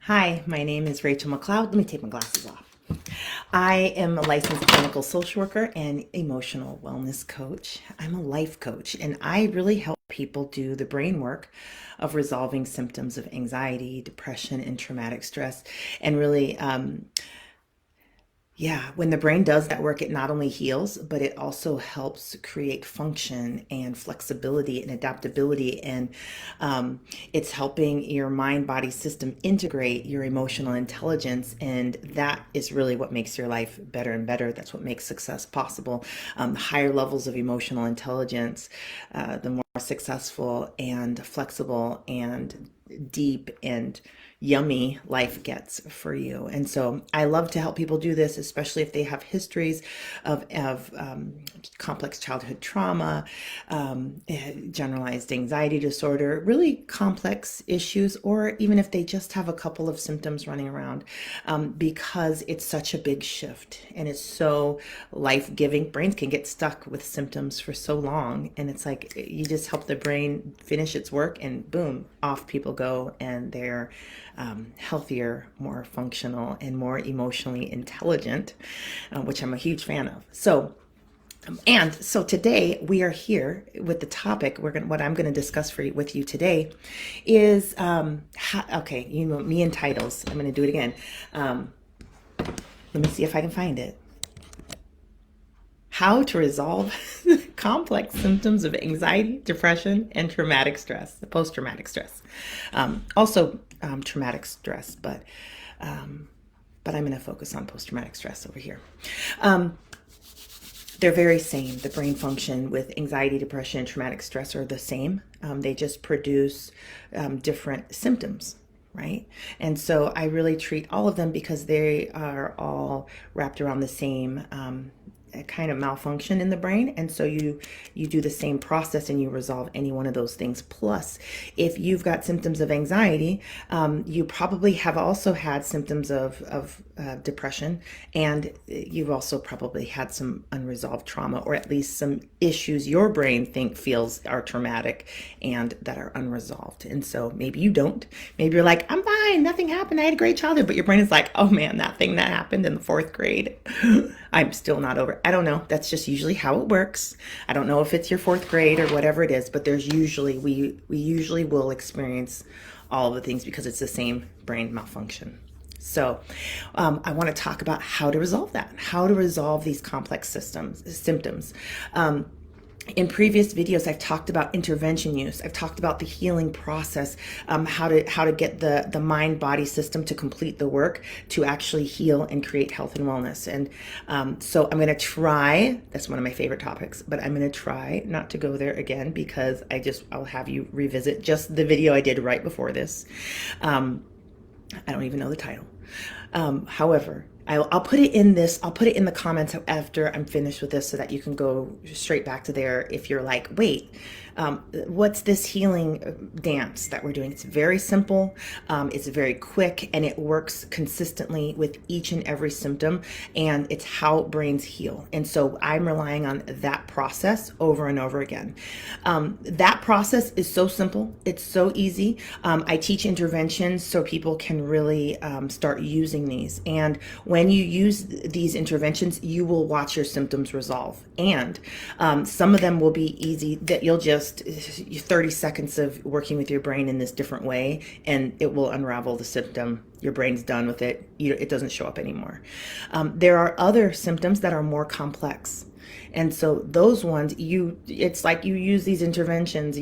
Hi, my name is Rachel McLeod. Let me take my glasses off. I am a licensed clinical social worker and emotional wellness coach. I'm a life coach, and I really help people do the brain work of resolving symptoms of anxiety, depression, and traumatic stress, and really yeah, when the brain does that work, it not only heals, but it also helps create function and flexibility and adaptability. And it's helping your mind body system integrate your emotional intelligence. And that is really what makes your life better and better. That's what makes success possible. The higher levels of emotional intelligence, the more successful and flexible and deep and yummy life gets for you. And so I love to help people do this, especially if they have histories of complex childhood trauma, generalized anxiety disorder, really complex issues, or even if they just have a couple of symptoms running around, because it's such a big shift and it's so life-giving. Brains can get stuck with symptoms for so long, and it's like you just help the brain finish its work and boom, off people go, and they're healthier, more functional, and more emotionally intelligent, which I'm a huge fan of. So today we are here with the topic. What I'm going to discuss with you today is okay. You know me and titles. I'm going to do it again. Let me see if I can find it. How to resolve complex symptoms of anxiety, depression, and traumatic stress, post-traumatic stress. Also, traumatic stress, but I'm going to focus on post-traumatic stress over here. They're very same. The brain function with anxiety, depression, and traumatic stress are the same. They just produce different symptoms, right? And so I really treat all of them because they are all wrapped around the same kind of malfunction in the brain. And so you do the same process and you resolve any one of those things. Plus, if you've got symptoms of anxiety, you probably have also had symptoms of depression, and you've also probably had some unresolved trauma, or at least some issues your brain feels are traumatic and that are unresolved. And so maybe you don't. Maybe you're like, I'm fine, nothing happened, I had a great childhood, but your brain is like, oh man, that thing that happened in the fourth grade, I'm still not over. I don't know. That's just usually how it works. I don't know if it's your fourth grade or whatever it is, but there's usually, we usually will experience all of the things because it's the same brain malfunction. So I want to talk about how to resolve that, how to resolve these complex symptoms. In previous videos, I've talked about intervention use. I've talked about the healing process, how to get the mind body system to complete the work to actually heal and create health and wellness. And so I'm going to try. That's one of my favorite topics, but I'm going to try not to go there again because I'll have you revisit just the video I did right before this. I don't even know the title. However, I'll put it in this. I'll put it in the comments after I'm finished with this so that you can go straight back to there if you're like, wait, what's this healing dance that we're doing? It's very simple. It's very quick, and it works consistently with each and every symptom, and it's how brains heal. And so I'm relying on that process over and over again. That process is so simple. It's so easy. I teach interventions so people can really start using these. And when you use these interventions, you will watch your symptoms resolve. And some of them will be easy that you'll just 30 seconds of working with your brain in this different way, and it will unravel the symptom. Your brain's done with it. It doesn't show up anymore. There are other symptoms that are more complex. And so those ones, it's like you use these interventions,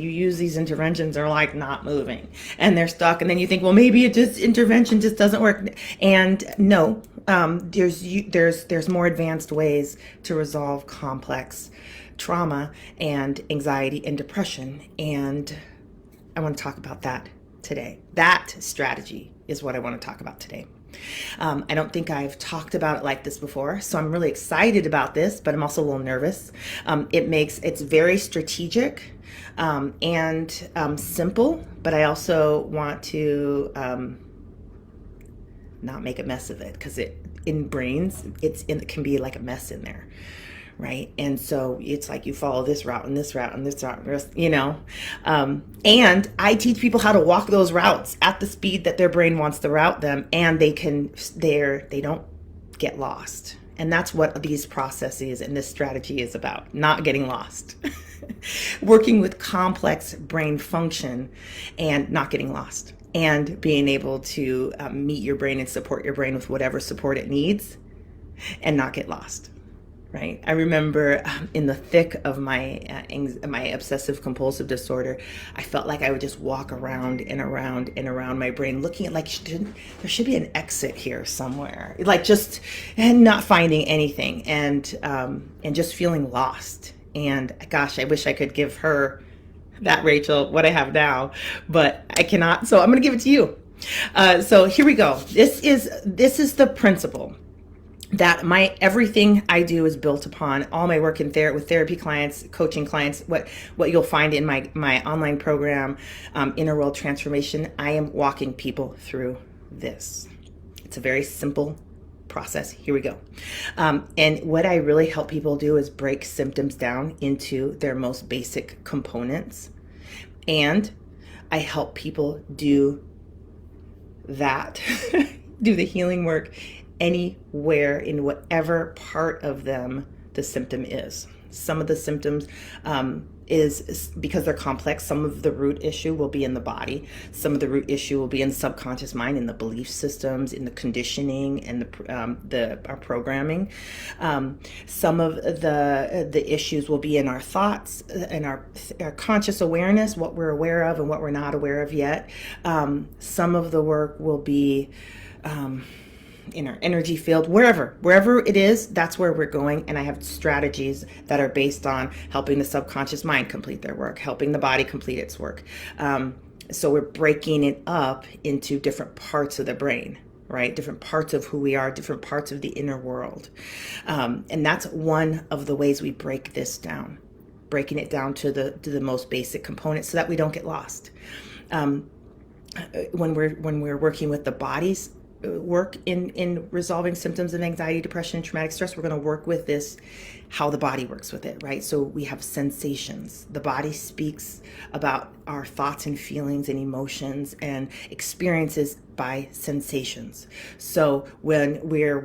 are like not moving and they're stuck. And then you think, well, maybe intervention just doesn't work. And no, there's more advanced ways to resolve complex trauma and anxiety and depression. And I want to talk about that today. That strategy is what I want to talk about today. I don't think I've talked about it like this before, so I'm really excited about this, but I'm also a little nervous. It's very strategic and simple, but I also want to not make a mess of it, because in brains, it can be like a mess in there, right? And so it's like you follow this route and this route and this route, you know. And I teach people how to walk those routes at the speed that their brain wants to route them, and they don't get lost. And that's what these processes and this strategy is about, not getting lost. Working with complex brain function and not getting lost, and being able to meet your brain and support your brain with whatever support it needs and not get lost. Right. I remember in the thick of my my obsessive compulsive disorder, I felt like I would just walk around and around and around my brain, looking at like, there should be an exit here somewhere, like just, and not finding anything, and just feeling lost. And gosh, I wish I could give her, that Rachel, what I have now, but I cannot. So I'm going to give it to you. So here we go. This is the principle that everything I do is built upon. All my work with therapy clients, coaching clients, what you'll find in my online program, Inner World Transformation, I am walking people through this. It's a very simple process. Here we go. And what I really help people do is break symptoms down into their most basic components. And I help people do that, do the healing work anywhere in whatever part of them the symptom is. Some of the symptoms is because they're complex. Some of the root issue will be in the body. Some of the root issue will be in the subconscious mind, in the belief systems, in the conditioning, and our programming. Some of the issues will be in our thoughts, in our conscious awareness, what we're aware of and what we're not aware of yet. Some of the work will be in our energy field, wherever it is, that's where we're going. And I have strategies that are based on helping the subconscious mind complete their work, helping the body complete its work. So we're breaking it up into different parts of the brain, right? Different parts of who we are, different parts of the inner world. And that's one of the ways we break this down, breaking it down to the most basic components so that we don't get lost. When we're working with the body's work in resolving symptoms of anxiety, depression, and traumatic stress, we're going to work with this, how the body works with it, right? So we have sensations. The body speaks about our thoughts and feelings and emotions and experiences by sensations. So when we're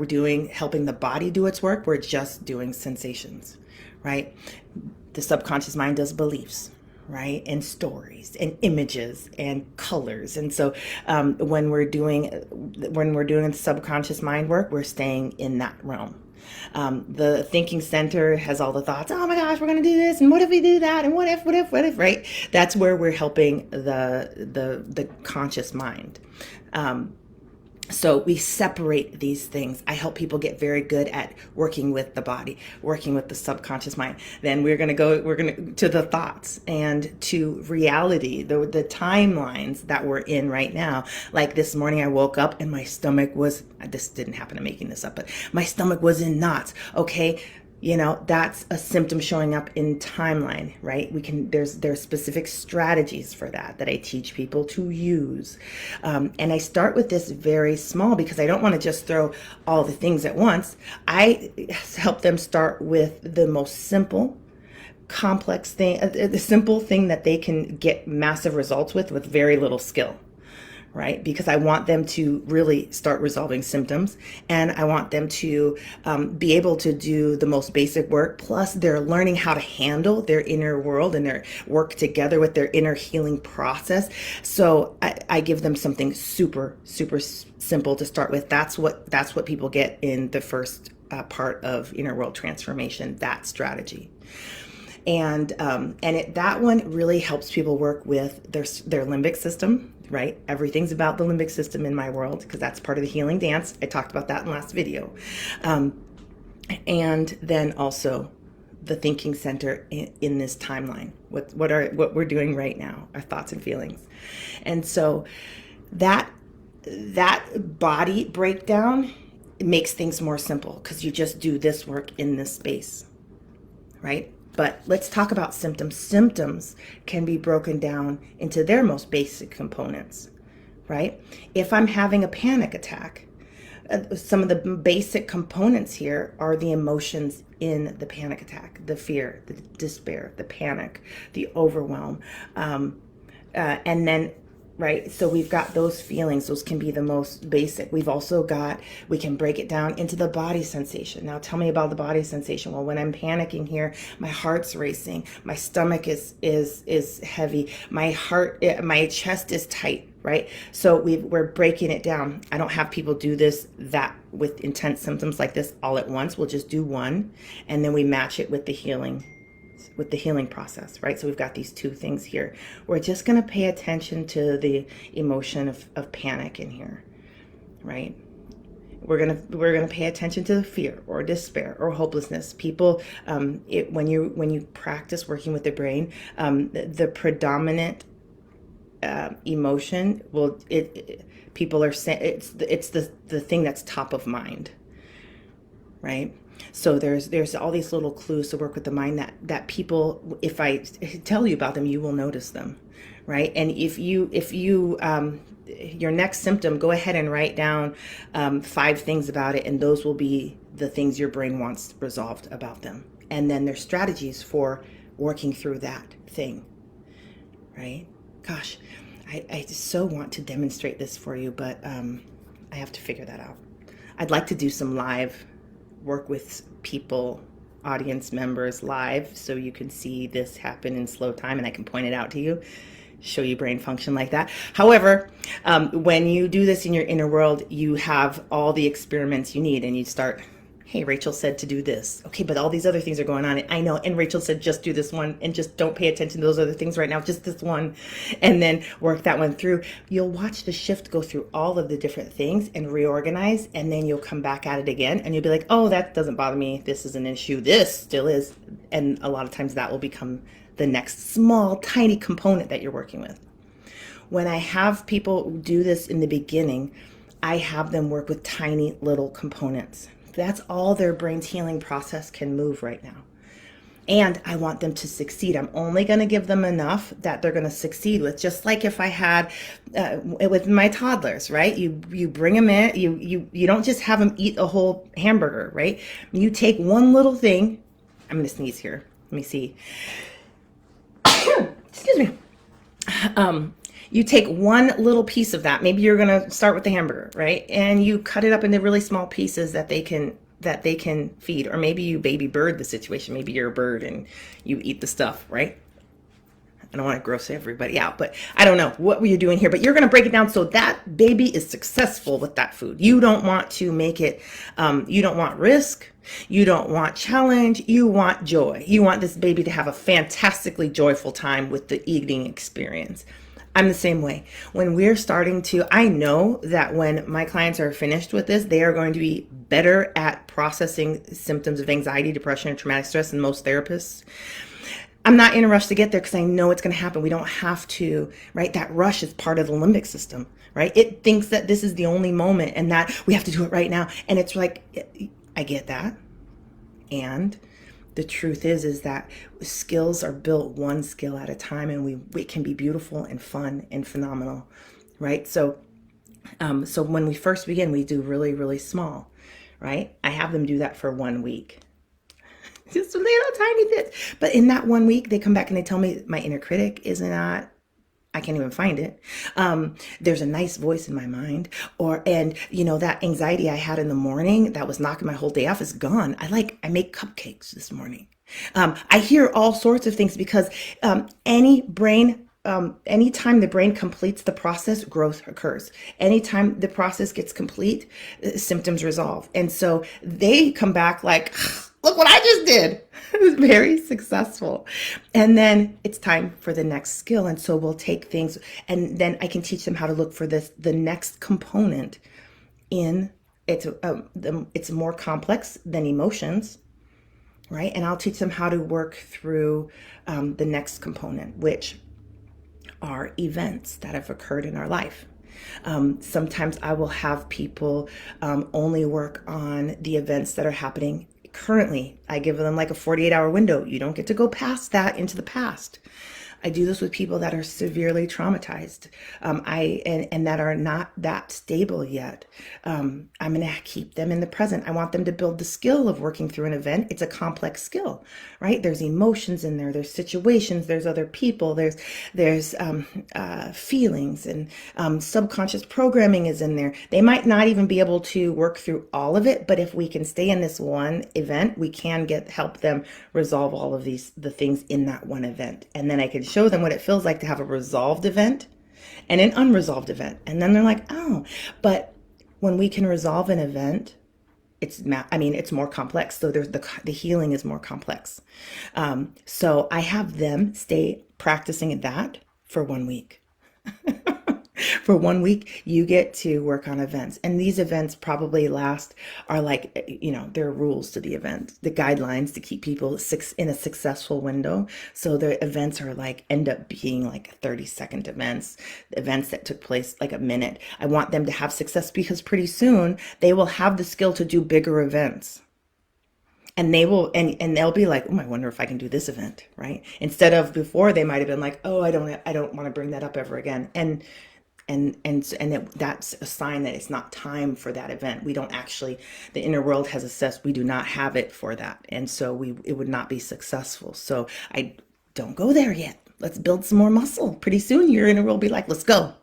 helping the body do its work, we're just doing sensations, right? The subconscious mind does beliefs, right? And stories and images and colors. And so when we're doing subconscious mind work, we're staying in that realm. The thinking center has all the thoughts. Oh my gosh, we're going to do this. And what if we do that? And what if, right? That's where we're helping the conscious mind. So we separate these things. I help people get very good at working with the body, working with the subconscious mind. Then we're going to to the thoughts and to reality, the timelines that we're in right now. Like this morning I woke up and my stomach this didn't happen, I'm making this up, but my stomach was in knots. Okay. That's a symptom showing up in timeline, right? There's specific strategies for that I teach people to use. And I start with this very small because I don't want to just throw all the things at once. I help them start with the most simple, complex thing, the simple thing that they can get massive results with very little skill. Right? Because I want them to really start resolving symptoms, and I want them to be able to do the most basic work. Plus they're learning how to handle their inner world and their work together with their inner healing process. So I give them something super, super simple to start with. That's what people get in the first part of Inner World Transformation, that strategy. And that one really helps people work with their limbic system, right? Everything's about the limbic system in my world because that's part of the healing dance. I talked about that in the last video. And then also the thinking center in this timeline, what we're doing right now, our thoughts and feelings. And so that body breakdown makes things more simple because you just do this work in this space, right? But let's talk about symptoms. Symptoms can be broken down into their most basic components, right? If I'm having a panic attack, some of the basic components here are the emotions in the panic attack: the fear, the despair, the panic, the overwhelm. And then, right, so we've got those feelings. Those can be the most basic. We've also got, we can break it down into the body sensation. Now tell me about the body sensation. Well, when I'm panicking here, my heart's racing, my stomach is heavy, my chest is tight, right? So we're breaking it down. I don't have people do this that with intense symptoms like this all at once. We'll just do one, and then we match it with the healing process, right? So we've got these two things here. We're just going to pay attention to the emotion of panic in here, right? We're gonna pay attention to the fear or despair or hopelessness. People, when you practice working with the brain, the predominant emotion will people are saying it's the thing that's top of mind, right? So there's all these little clues to work with the mind that people, if I tell you about them, you will notice them, right? And if you your next symptom, go ahead and write down 5 things about it, and those will be the things your brain wants resolved about them. And then there's strategies for working through that thing, right? Gosh, I just so want to demonstrate this for you, but I have to figure that out. I'd like to do some live work with people, audience members live, so you can see this happen in slow time and I can point it out to you, show you brain function like that. However, when you do this in your inner world, you have all the experiments you need, and you start, hey, Rachel said to do this. Okay, but all these other things are going on. I know, and Rachel said just do this one, and just don't pay attention to those other things right now, just this one, and then work that one through. You'll watch the shift go through all of the different things and reorganize, and then you'll come back at it again, and you'll be like, oh, that doesn't bother me. This is an issue. This still is. And a lot of times that will become the next small, tiny component that you're working with. When I have people do this in the beginning, I have them work with tiny little components. That's all their brain's healing process can move right now. And I want them to succeed. I'm only going to give them enough that they're going to succeed with. Just like if I had with my toddlers, right? You bring them in, you don't just have them eat a whole hamburger, right? You take one little thing. I'm going to sneeze here. Let me see. Excuse me. You take one little piece of that. Maybe you're going to start with the hamburger, right? And you cut it up into really small pieces that they can feed. Or maybe you baby bird the situation. Maybe you're a bird and you eat the stuff, right? I don't want to gross everybody out, but I don't know what you're doing here, but you're going to break it down so that baby is successful with that food. You don't want to make it, you don't want risk. You don't want challenge. You want joy. You want this baby to have a fantastically joyful time with the eating experience. I'm the same way. When we're starting to, I know that when my clients are finished with this, they are going to be better at processing symptoms of anxiety, depression, and traumatic stress than most therapists. I'm not in a rush to get there because I know it's going to happen. We don't have to, right? That rush is part of the limbic system, right? It thinks that this is the only moment and that we have to do it right now. And it's like, I get that. And the truth is that skills are built one skill at a time, and it can be beautiful and fun and phenomenal, right? So when we first begin, we do really, really small, right? I have them do that for 1 week. Just little tiny bits. But in that 1 week, they come back and they tell me my inner critic is not, I can't even find it. There's a nice voice in my mind, and that anxiety I had in the morning that was knocking my whole day off is gone. I make cupcakes this morning. I hear all sorts of things because anytime the brain completes the process, growth occurs. Anytime the process gets complete, symptoms resolve. And so they come back like, look what I just did. It was very successful. And then it's time for the next skill. And so we'll take things, and then I can teach them how to look for the next component in it's more complex than emotions, right? And I'll teach them how to work through the next component, which are events that have occurred in our life. Sometimes I will have people only work on the events that are happening currently. I give them like a 48-hour window. You don't get to go past that into the past. I do this with people that are severely traumatized, and that are not that stable yet. I'm going to keep them in the present. I want them to build the skill of working through an event. It's a complex skill, right? There's emotions in there. There's situations. There's other people. There's feelings, and subconscious programming is in there. They might not even be able to work through all of it, but if we can stay in this one event, we can help them resolve all of the things in that one event. And then I can show them what it feels like to have a resolved event and an unresolved event. And then they're like, oh, but when we can resolve an event, it's more complex. So there's the healing is more complex. So I have them stay practicing that for 1 week. For 1 week, you get to work on events. And these events probably are like, there are rules to the event, the guidelines to keep people in a successful window. So the events end up being like 30-second events that took place like a minute. I want them to have success because pretty soon they will have the skill to do bigger events. And they'll be like, oh, I wonder if I can do this event, right? Instead of before, they might have been like, oh, I don't want to bring that up ever again. That's a sign that it's not time for that event. We don't actually, the inner world has assessed we do not have it for that. And so it would not be successful. So I don't go there yet. Let's build some more muscle. Pretty soon your inner world will be like, let's go.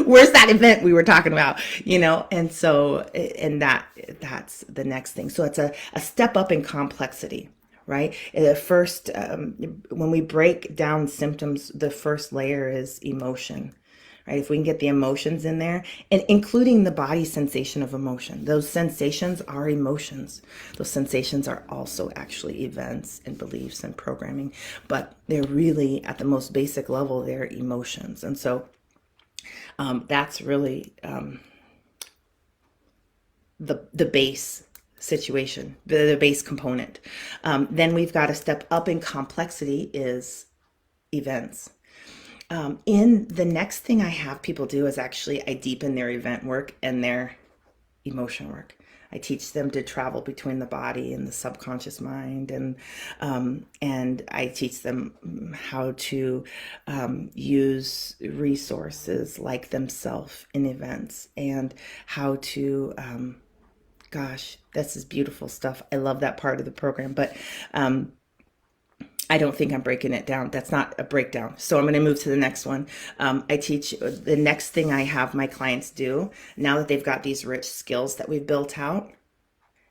Where's that event we were talking about? And so, that's the next thing. So it's a step up in complexity. Right? The first, when we break down symptoms, the first layer is emotion, right? If we can get the emotions in there, and including the body sensation of emotion, those sensations are emotions. Those sensations are also actually events and beliefs and programming, but they're really at the most basic level, they're emotions. And so that's really the base situation, the base component. Then we've got a step up in complexity is events. In the next thing I have people do is actually I deepen their event work and their emotion work. I teach them to travel between the body and the subconscious mind, and I teach them how to use resources like themselves in events, and how to gosh, this is beautiful stuff. I love that part of the program, but I don't think I'm breaking it down. That's not a breakdown. So I'm going to move to the next one. I teach the next thing I have my clients do now that they've got these rich skills that we've built out,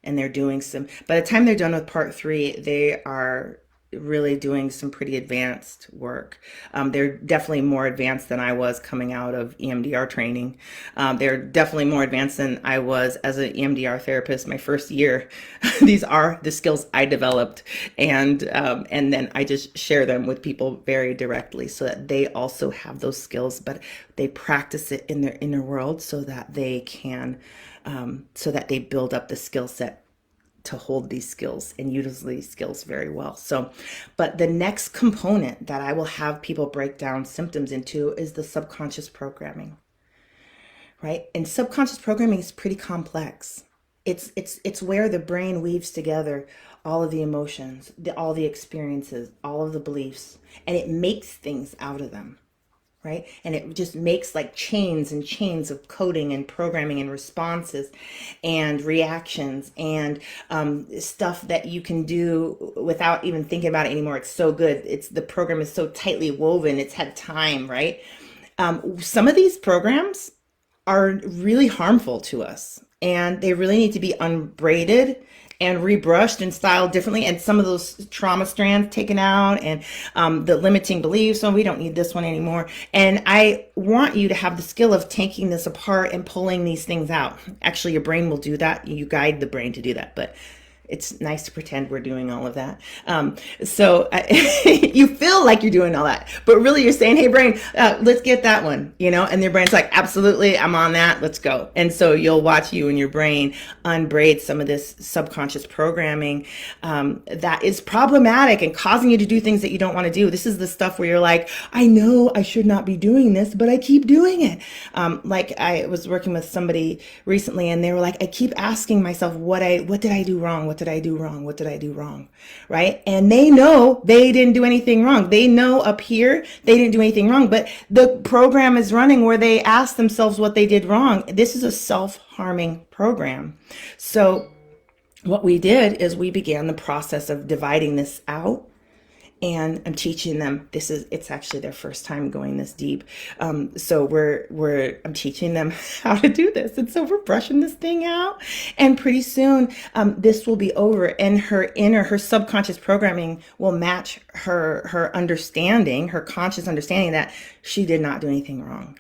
and they're doing by the time they're done with part 3, they are really doing some pretty advanced work. They're definitely more advanced than I was coming out of EMDR training. They're definitely more advanced than I was as an EMDR therapist my first year. These are the skills I developed, and then I just share them with people very directly so that they also have those skills, but they practice it in their inner world so that they can, so that they build up the skill set to hold these skills and use these skills very well. So, but the next component that I will have people break down symptoms into is the subconscious programming, right? And subconscious programming is pretty complex. It's where the brain weaves together all of the emotions, all the experiences, all of the beliefs, and it makes things out of them. Right? And it just makes like chains and chains of coding and programming and responses and reactions and stuff that you can do without even thinking about it anymore. It's so good. The program is so tightly woven. It's had time, right? Some of these programs are really harmful to us, and they really need to be unbraided and rebrushed and styled differently, and some of those trauma strands taken out, and the limiting beliefs, oh, we don't need this one anymore. And I want you to have the skill of taking this apart and pulling these things out. Actually, your brain will do that. You guide the brain to do that, but it's nice to pretend we're doing all of that. You feel like you're doing all that, but really you're saying, hey brain, let's get that one, and your brain's like, absolutely, I'm on that, let's go. And so you'll watch you and your brain unbraid some of this subconscious programming that is problematic and causing you to do things that you don't want to do. This is the stuff where you're like, I know I should not be doing this, but I keep doing it. Like I was working with somebody recently, and they were like, I keep asking myself, what did I do wrong? What did I do wrong? What did I do wrong? Right? And they know they didn't do anything wrong. They know up here they didn't do anything wrong, but the program is running where they ask themselves what they did wrong. This is a self-harming program. So what we did is we began the process of dividing this out, and I'm teaching them. It's actually their first time going this deep. So I'm teaching them how to do this. And so we're brushing this thing out, and pretty soon, this will be over, and her subconscious programming will match her understanding, her conscious understanding that she did not do anything wrong.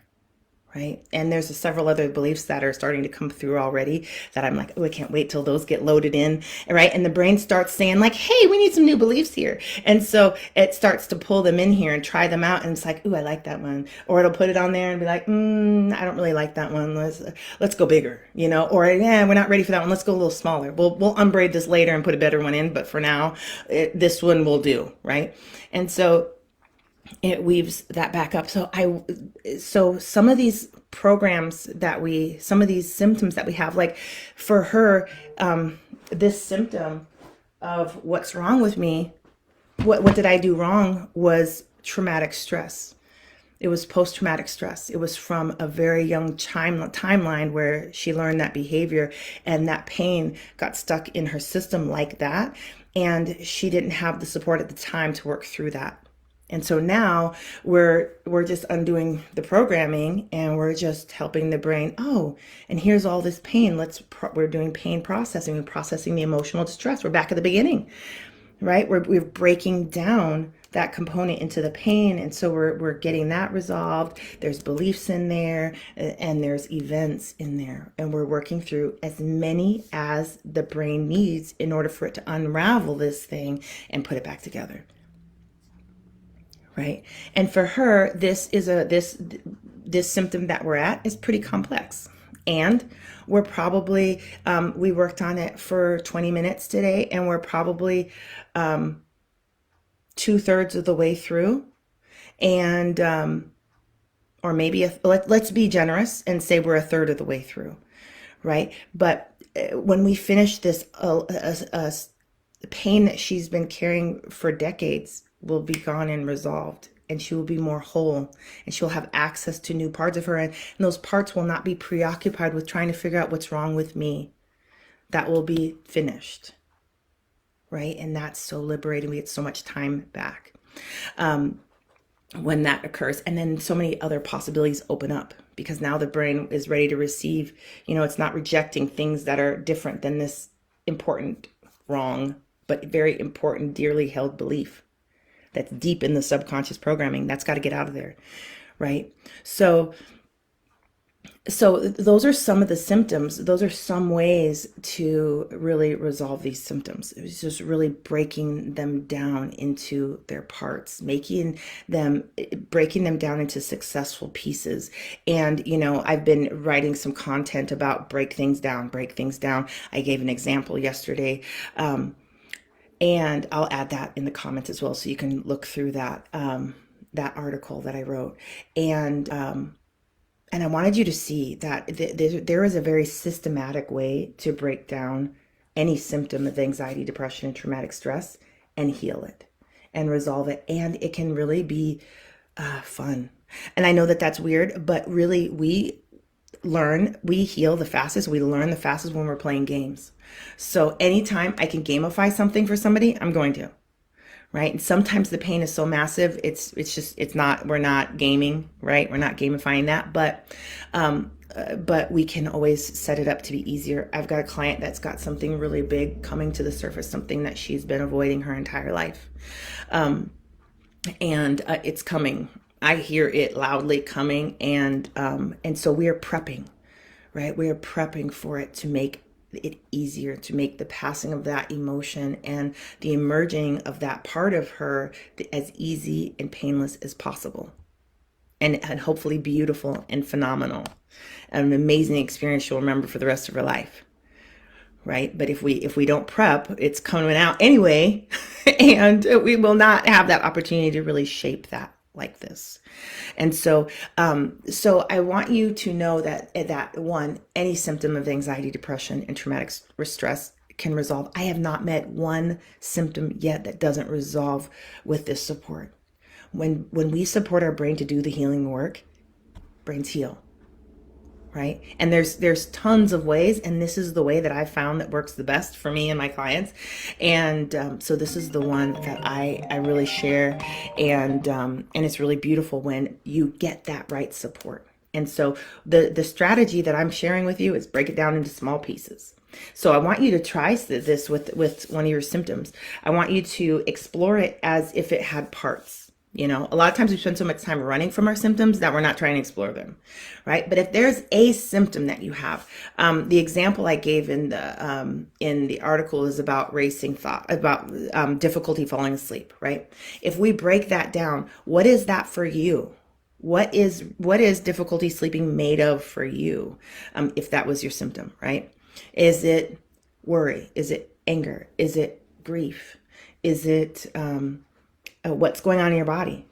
Right. And there's several other beliefs that are starting to come through already that I'm like, oh, I can't wait till those get loaded in. Right. And the brain starts saying like, hey, we need some new beliefs here. And so it starts to pull them in here and try them out. And it's like, ooh, I like that one. Or it'll put it on there and be like, I don't really like that one. Let's go bigger, or yeah, we're not ready for that one. Let's go a little smaller. We'll unbraid this later and put a better one in. But for now, this one will do. Right. And so it weaves that back up. So some of these some of these symptoms that we have, like for her, this symptom of what's wrong with me, what did I do wrong, was traumatic stress. It was post-traumatic stress. It was from a very young timeline where she learned that behavior, and that pain got stuck in her system like that. And she didn't have the support at the time to work through that. And so now we're just undoing the programming, and we're just helping the brain. Oh, and here's all this pain. We're doing pain processing and processing the emotional distress. We're back at the beginning, right? We're breaking down that component into the pain. And so we're getting that resolved. There's beliefs in there, and there's events in there. And we're working through as many as the brain needs in order for it to unravel this thing and put it back together. Right. And for her, this symptom that we're at is pretty complex. And we're probably, we worked on it for 20 minutes today, and we're probably 2/3 of the way through. And, or maybe, let's be generous and say we're 1/3 of the way through. Right. But when we finish this, the pain that she's been carrying for decades will be gone and resolved, and she will be more whole, and she'll have access to new parts of her, and those parts will not be preoccupied with trying to figure out what's wrong with me. That will be finished, right? And that's so liberating. We get so much time back when that occurs. And then so many other possibilities open up, because now the brain is ready to receive. It's not rejecting things that are different than this important, wrong, but very important, dearly held belief that's deep in the subconscious programming. That's got to get out of there, right? So those are some of the symptoms. Those are some ways to really resolve these symptoms. It was just really breaking them down into their parts, breaking them down into successful pieces. And, I've been writing some content about break things down. I gave an example yesterday. And I'll add that in the comments as well, so you can look through that article that I wrote. And I wanted you to see that there is a very systematic way to break down any symptom of anxiety, depression, and traumatic stress, and heal it and resolve it. And it can really be fun. And I know that that's weird, but really we heal the fastest, we learn the fastest when we're playing games. So anytime I can gamify something for somebody, I'm going to, right? And sometimes the pain is so massive, we're not gaming, right? We're not gamifying that, but we can always set it up to be easier. I've got a client that's got something really big coming to the surface, something that she's been avoiding her entire life. And it's coming. I hear it loudly coming, and so we are prepping, right? We are prepping for it to make it easier, to make the passing of that emotion and the emerging of that part of her as easy and painless as possible, and hopefully beautiful and phenomenal, an amazing experience she'll remember for the rest of her life. Right? But if we don't prep, it's coming out anyway, and we will not have that opportunity to really shape that like this. And so I want you to know that one, any symptom of anxiety, depression, and traumatic stress can resolve. I have not met one symptom yet that doesn't resolve with this support. When we support our brain to do the healing work, brains heal. Right? And there's tons of ways, and this is the way that I found that works the best for me and my clients. And so this is the one that I really share, and it's really beautiful when you get that right support. And so the strategy that I'm sharing with you is break it down into small pieces. So I want you to try this with one of your symptoms. I want you to explore it as if it had parts. You know, a lot of times we spend so much time running from our symptoms that we're not trying to explore them, right? But if there's a symptom that you have, the example I gave in the article is about racing thought, about difficulty falling asleep, right? If we break that down, what is that for you? What is difficulty sleeping made of for you? If that was your symptom, right? Is it worry? Is it anger? Is it grief? Is it what's going on in your body?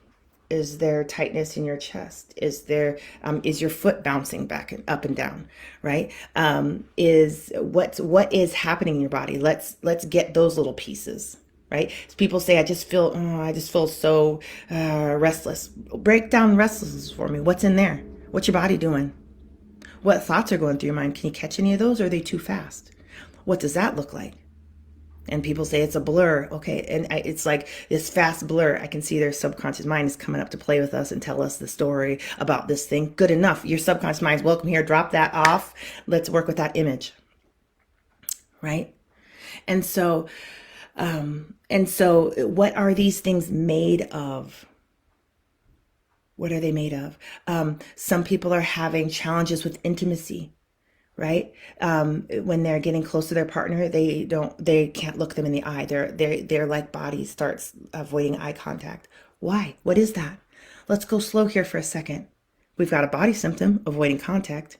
Is there tightness in your chest? Is your foot bouncing back and up and down, right? What is happening in your body? Let's get those little pieces, right? So people say, I just feel so restless. Break down restlessness for me. What's in there? What's your body doing? What thoughts are going through your mind? Can you catch any of those, or are they too fast? What does that look like? And people say it's a blur. Okay. And it's like this fast blur. I can see their subconscious mind is coming up to play with us and tell us the story about this thing. Good enough. Your subconscious mind is welcome here. Drop that off. Let's work with that image. Right. And so what are these things made of? What are they made of? Some people are having challenges with intimacy. Right? When they're getting close to their partner, they can't look them in the eye. Their like body starts avoiding eye contact. Why? What is that? Let's go slow here for a second. We've got a body symptom, avoiding contact.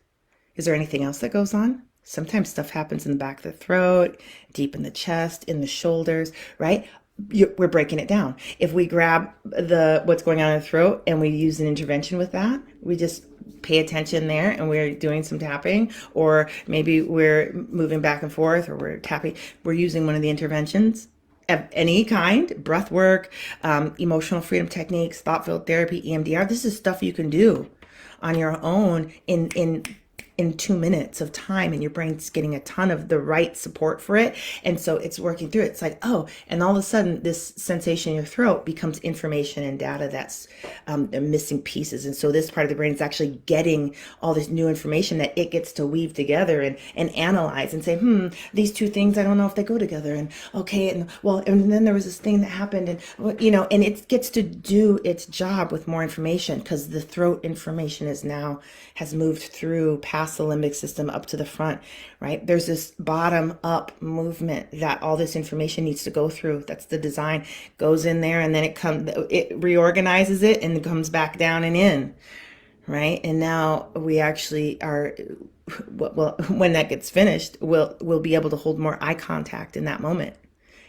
Is there anything else that goes on? Sometimes stuff happens in the back of the throat, deep in the chest, in the shoulders, right? We're breaking it down. If we grab what's going on in the throat and we use an intervention with that, we just pay attention there and we're doing some tapping, or maybe we're moving back and forth, or we're tapping. We're using one of the interventions of any kind, breath work, emotional freedom techniques, thought field therapy, EMDR. This is stuff you can do on your own in 2 minutes of time, and your brain's getting a ton of the right support for it. And so it's working through it. It's like, oh, and all of a sudden this sensation in your throat becomes information and data that's missing pieces. And so this part of the brain is actually getting all this new information that it gets to weave together and analyze and say, these two things, I don't know if they go together. And okay, and well, and then there was this thing that happened, and and it gets to do its job with more information, because the throat information has moved through past the limbic system up to the front, right? There's this bottom up movement that all this information needs to go through. That's the design. Goes in there, and then it reorganizes it and comes back down and in, right? And now we actually are, well, when that gets finished, we'll be able to hold more eye contact in that moment.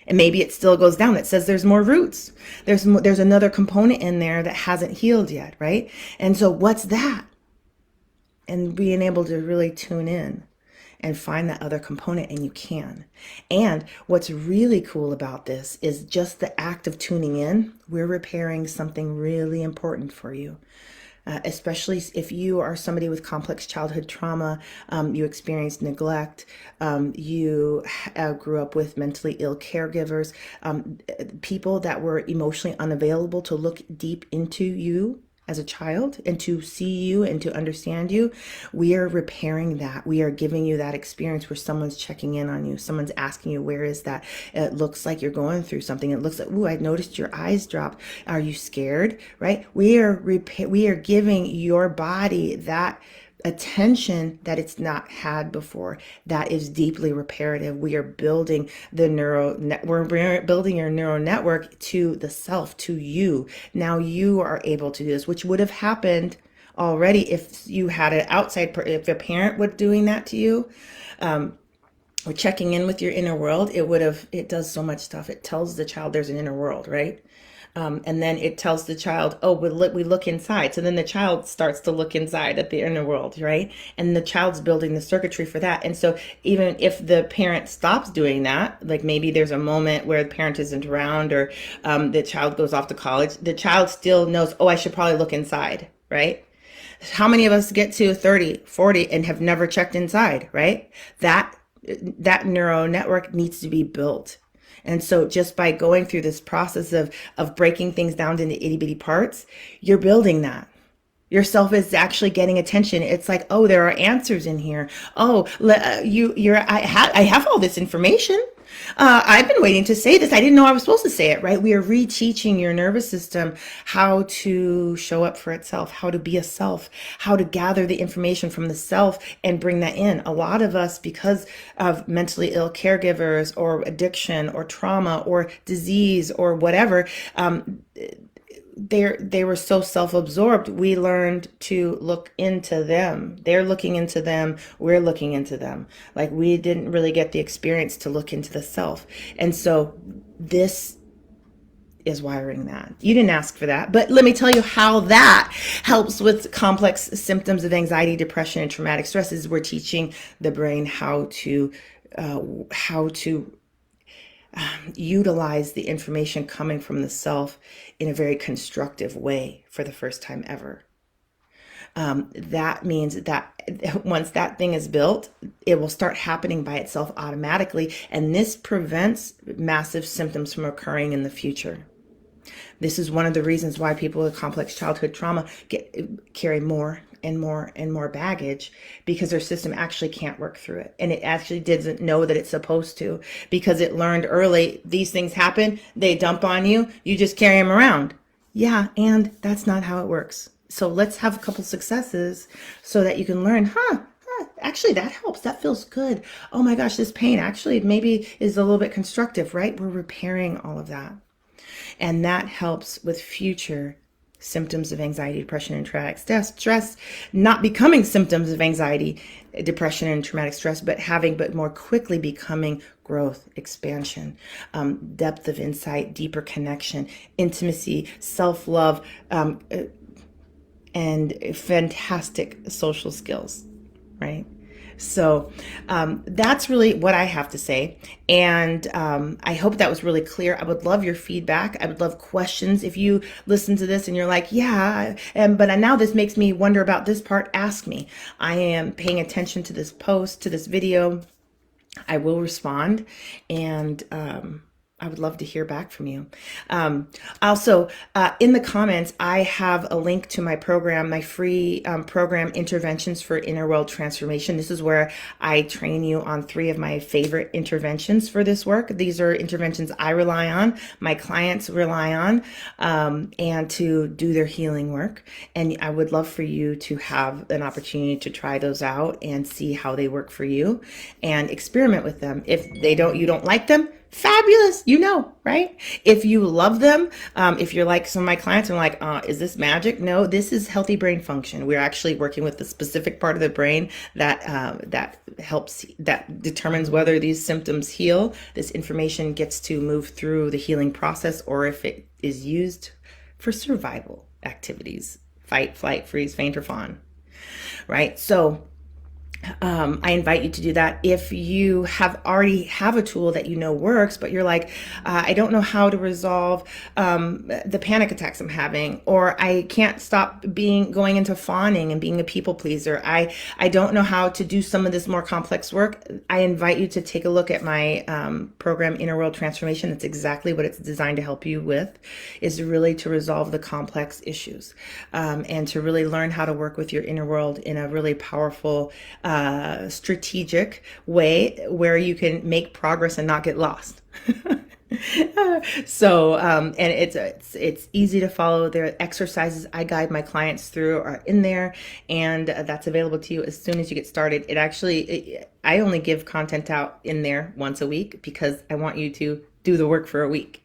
And maybe it still goes down. It says there's more roots. There's another component in there that hasn't healed yet, right? And so what's that? And being able to really tune in and find that other component, and you can. And what's really cool about this is just the act of tuning in. We're repairing something really important for you. Especially if you are somebody with complex childhood trauma, you experienced neglect, you grew up with mentally ill caregivers, people that were emotionally unavailable to look deep into you as a child and to see you and to understand you. We are repairing that. We are giving you that experience where someone's checking in on you. Someone's asking you, where is that? It looks like you're going through something. It looks like, ooh, I noticed your eyes dropped. Are you scared? Right? We are giving your body that attention that it's not had before. That is deeply reparative. We are building we're building your neural network to the self, to you. Now you are able to do this, which would have happened already if you had an outside, if a parent was doing that to you, or checking in with your inner world. It does so much stuff. It tells the child there's an inner world, right? And then it tells the child, oh, we look inside. So then the child starts to look inside at the inner world, right? And the child's building the circuitry for that. And so even if the parent stops doing that, like maybe there's a moment where the parent isn't around, or the child goes off to college, the child still knows, oh, I should probably look inside, right? How many of us get to 30, 40 and have never checked inside, right? That neural network needs to be built. And so just by going through this process of breaking things down into itty bitty parts, you're building that. Yourself is actually getting attention. It's like, oh, there are answers in here. Oh, I have all this information. I've been waiting to say this. I didn't know I was supposed to say it, right? We are reteaching your nervous system how to show up for itself, how to be a self, how to gather the information from the self and bring that in. A lot of us, because of mentally ill caregivers or addiction or trauma or disease or whatever, they were so self-absorbed, we learned to look into them. They're looking into them, we're looking into them. Like we didn't really get the experience to look into the self. And so this is wiring that. You didn't ask for that, but let me tell you how that helps with complex symptoms of anxiety, depression, and traumatic stress. Is we're teaching the brain how to utilize the information coming from the self in a very constructive way for the first time ever. That means that once that thing is built, it will start happening by itself automatically. And this prevents massive symptoms from occurring in the future. This is one of the reasons why people with complex childhood trauma carry more and more and more baggage, because their system actually can't work through it. And it actually doesn't know that it's supposed to, because it learned early, these things happen, they dump on you, you just carry them around. Yeah, and that's not how it works. So let's have a couple successes so that you can learn, actually that helps, that feels good. Oh my gosh, this pain actually maybe is a little bit constructive, right? We're repairing all of that. And that helps with future symptoms of anxiety, depression, and traumatic stress, not becoming symptoms of anxiety, depression, and traumatic stress, but more quickly becoming growth, expansion, depth of insight, deeper connection, intimacy, self-love, and fantastic social skills, right? So that's really what I have to say. And I hope that was really clear. I would love your feedback. I would love questions. If you listen to this and you're like, yeah, but now this makes me wonder about this part, ask me. I am paying attention to this post, to this video. I will respond. And I would love to hear back from you. Also, in the comments, I have a link to my program, my free program, Interventions for Inner World Transformation. This is where I train you on 3 of my favorite interventions for this work. These are interventions I rely on, my clients rely on, and to do their healing work. And I would love for you to have an opportunity to try those out and see how they work for you and experiment with them. If you don't like them, fabulous, right? If you love them, if you're like some of my clients are like, is this magic? No, this is healthy brain function. We're actually working with the specific part of the brain that determines whether these symptoms heal. This information gets to move through the healing process, or if it is used for survival activities, fight, flight, freeze, faint, or fawn, right? So I invite you to do that. If you already have a tool that works, but you're like, I don't know how to resolve the panic attacks I'm having, or I can't stop going into fawning and being a people pleaser. I don't know how to do some of this more complex work. I invite you to take a look at my program, Inner World Transformation. That's exactly what it's designed to help you with, is really to resolve the complex issues and to really learn how to work with your inner world in a really powerful, strategic way where you can make progress and not get lost. So, and it's easy to follow. There exercises I guide my clients through are in there, and that's available to you as soon as you get started. I only give content out in there once a week because I want you to do the work for a week,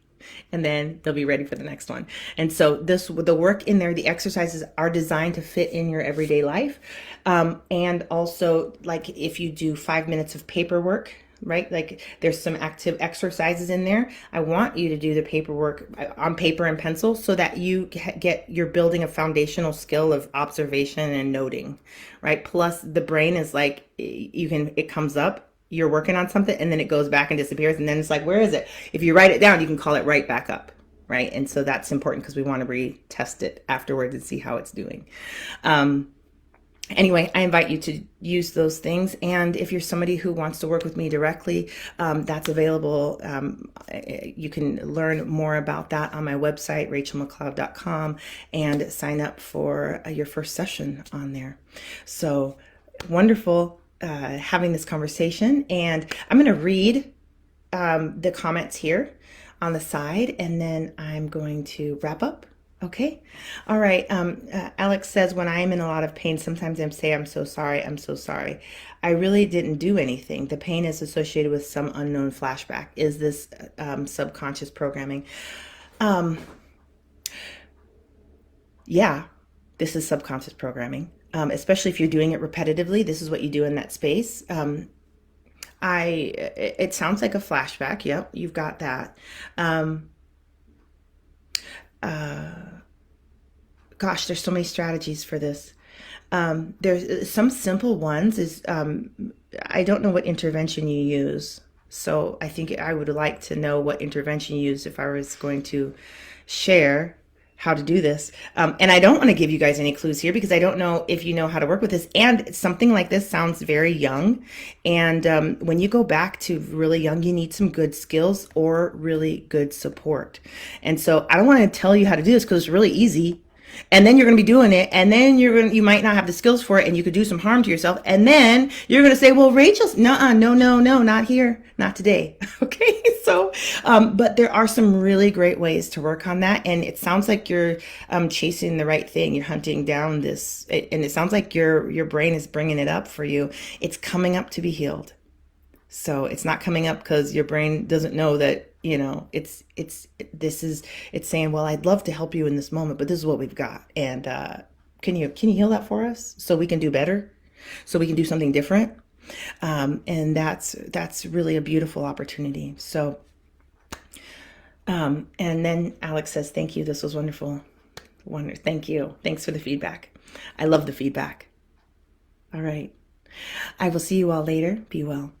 and then they'll be ready for the next one. And so the work in there, the exercises are designed to fit in your everyday life. And also, like if you do 5 minutes of paperwork, right? Like there's some active exercises in there. I want you to do the paperwork on paper and pencil so that you're building a foundational skill of observation and noting, right? Plus the brain is like, it comes up, you're working on something, and then it goes back and disappears. And then it's like, where is it? If you write it down, you can call it right back up. Right. And so that's important because we want to retest it afterwards and see how it's doing. Anyway, I invite you to use those things. And if you're somebody who wants to work with me directly, that's available. You can learn more about that on my website, rachelmcleod.com, and sign up for your first session on there. So wonderful having this conversation. And I'm going to read the comments here on the side, and then I'm going to wrap up. Okay. All right. Alex says, when I am in a lot of pain, sometimes I say, I'm so sorry. I'm so sorry. I really didn't do anything. The pain is associated with some unknown flashback. Is this subconscious programming? Yeah, this is subconscious programming. Especially if you're doing it repetitively. This is what you do in that space. It sounds like a flashback. Yep, you've got that. Gosh, there's so many strategies for this. There's some simple ones is, I don't know what intervention you use. So I think I would like to know what intervention you use if I was going to share how to do this. And I don't want to give you guys any clues here because I don't know if you know how to work with this. And something like this sounds very young. And when you go back to really young, you need some good skills or really good support. And so I don't want to tell you how to do this because it's really easy. And then you're going to be doing it, and then you might not have the skills for it, and you could do some harm to yourself. And then you're going to say, well, Rachel's, no, not here, not today. Okay. So, but there are some really great ways to work on that. And it sounds like you're chasing the right thing. You're hunting down this, and it sounds like your brain is bringing it up for you. It's coming up to be healed. So it's not coming up because your brain doesn't know that, it's saying, well, I'd love to help you in this moment, but this is what we've got. And can you heal that for us so we can do better, so we can do something different? And that's really a beautiful opportunity. So, and then Alex says, thank you. This was wonderful. Thank you. Thanks for the feedback. I love the feedback. All right. I will see you all later. Be well.